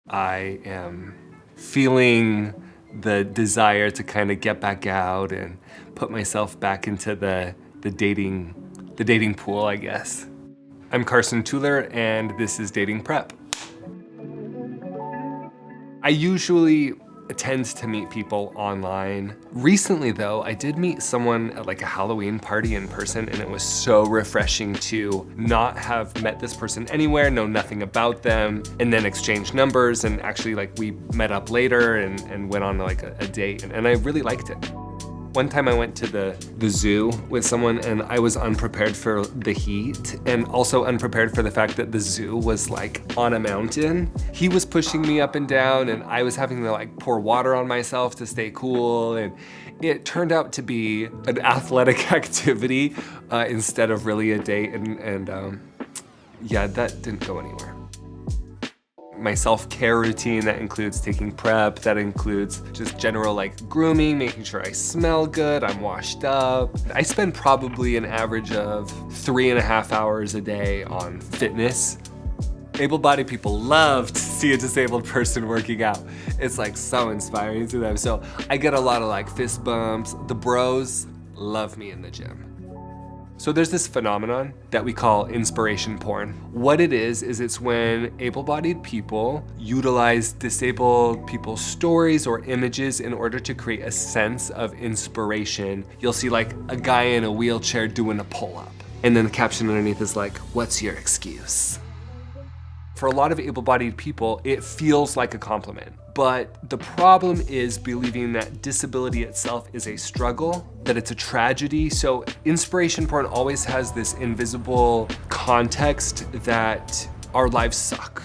I am feeling the desire to kind of get back out and put myself back into the dating pool, I guess. I'm Carson Tueller, and this is Dating Prep. I usually tend to meet people online. Recently though, I did meet someone at like a Halloween party in person, and it was so refreshing to not have met this person anywhere, know nothing about them, and then exchange numbers, and actually like we met up later and went on like a date, and I really liked it. One time I went to the zoo with someone, and I was unprepared for the heat and also unprepared for the fact that the zoo was like on a mountain. He was pushing me up and down, and I was having to like pour water on myself to stay cool, and it turned out to be an athletic activity instead of really a date, and yeah, that didn't go anywhere. My self-care routine, that includes taking PrEP, that includes just general like grooming, making sure I smell good, I'm washed up. I spend probably an average of 3.5 hours a day on fitness. Able-bodied people love to see a disabled person working out. It's like so inspiring to them. So I get a lot of like fist bumps. The bros love me in the gym. So there's this phenomenon that we call inspiration porn. What it is it's when able-bodied people utilize disabled people's stories or images in order to create a sense of inspiration. You'll see like a guy in a wheelchair doing a pull-up, and then the caption underneath is like, "What's your excuse?" For a lot of able-bodied people, it feels like a compliment. But the problem is believing that disability itself is a struggle, that it's a tragedy. So inspiration porn always has this invisible context that our lives suck.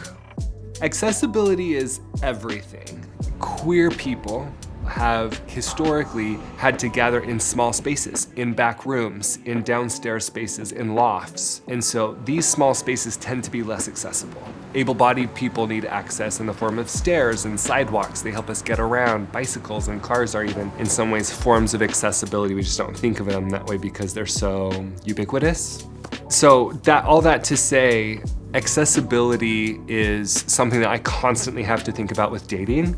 Accessibility is everything. Queer people have historically had to gather in small spaces, in back rooms, in downstairs spaces, in lofts. And so these small spaces tend to be less accessible. Able-bodied people need access in the form of stairs and sidewalks. They help us get around. Bicycles and cars are even, in some ways, forms of accessibility. We just don't think of them that way because they're so ubiquitous. So all that to say, accessibility is something that I constantly have to think about with dating.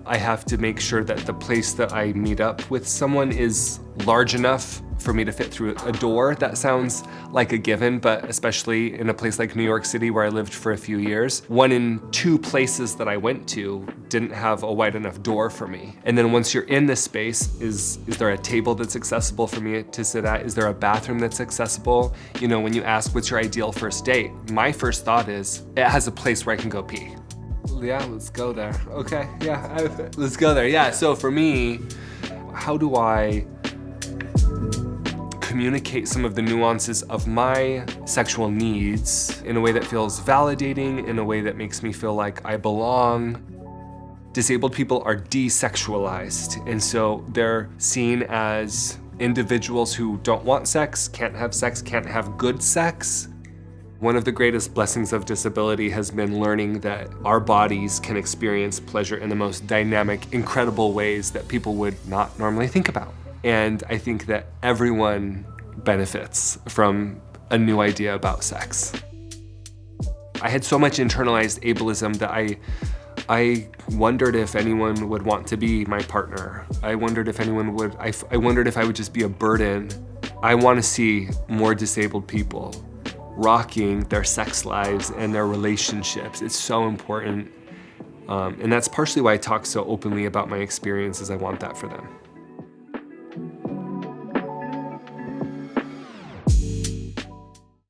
I have to make sure that the place that I meet up with someone is large enough for me to fit through a door. That sounds like a given, but especially in a place like New York City where I lived for a few years, 1 in 2 places that I went to didn't have a wide enough door for me. And then once you're in this space, is there a table that's accessible for me to sit at? Is there a bathroom that's accessible? You know, when you ask what's your ideal first date, my first thought is, it has a place where I can go pee. Yeah, let's go there. Okay, yeah, let's go there. Yeah, so for me, how do I communicate some of the nuances of my sexual needs in a way that feels validating, in a way that makes me feel like I belong? Disabled people are desexualized, and so they're seen as individuals who don't want sex, can't have good sex. One of the greatest blessings of disability has been learning that our bodies can experience pleasure in the most dynamic, incredible ways that people would not normally think about. And I think that everyone benefits from a new idea about sex. I had so much internalized ableism that I wondered if anyone would want to be my partner. I wondered if anyone would, I wondered if I would just be a burden. I want to see more disabled people rocking their sex lives and their relationships. It's so important. And that's partially why I talk so openly about my experiences. I want that for them.